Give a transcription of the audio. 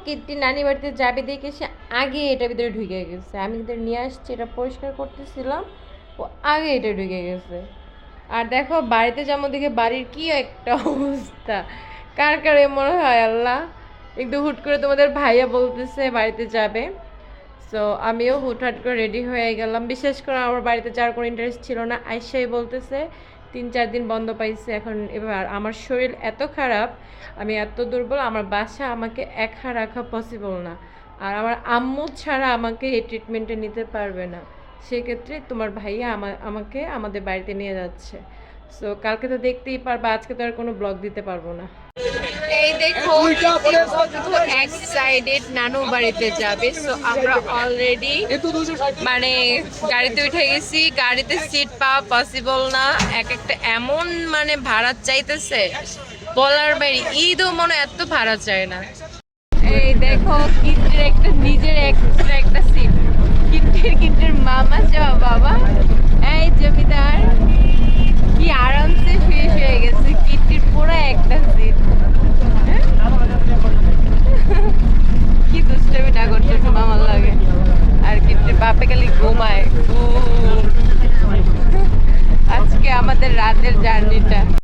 কীর্তি নানি বাড়িতে যাবে দেখে সে আগে এটার ভিতরে ঢুকে গেছে। আমি কিন্তু নিয়ে আসছি, এটা পরিষ্কার করতেছিলাম, ও আগে এটা ঢুকে গেছে। আর দেখো বাড়িতে যেমন দেখে বাড়ির কি একটা অবস্থা, কার কার মনে হয় আল্লাহ। একটু হুট করে তোমাদের ভাইয়া বলতেছে বাড়িতে যাবে, সো আমিও হুটহাট করে রেডি হয়ে গেলাম। বিশেষ করে আমার বাড়িতে যাওয়ার কোনো ইন্টারেস্ট ছিল না, আইসাই বলতেছে 3-4 দিন বন্ধ পাইছে এখন। এবার আমার শরীর এত খারাপ, আমি এত দুর্বল, আমার বাসা আমাকে একা রাখা পসিবল না। আর আমার আম্মু ছাড়া আমাকে এই ট্রিটমেন্টে নিতে পারবে না। সেক্ষেত্রে তোমার ভাইয়া আমাকে আমাদের বাড়িতে নিয়ে যাচ্ছে। সো কালকে তো দেখতেই পারবা, আজকে তো আর কোনো ব্লগ দিতে পারবো না। এই দেখো এক্সাইটেড নানু বাড়িতে যাবে। সো আমরা অলরেডি মানে গাড়িতে উঠে গেছি। গাড়িতে সিট পাওয়া পসিবল না, এক একটা এমন মানে ভাড়া চাইতেছে বলার বাইরে। ঈদও মনে এত ভাড়া চায় না। এই দেখো কিন্টের একটা নিজের এক্সট্রা একটা সিট, কিন্টের মামা যাওয়া বাবা। এই জমিদার কি আরামসে শুয়ে গেছে, কিন্টির পুরো একটা সিট। কি দুষ্টমিটা করতেছে মামার লাগে। আর কিন্টির বাপে খালি ঘুমায়। আজকে আমাদের রাতের জার্নিটা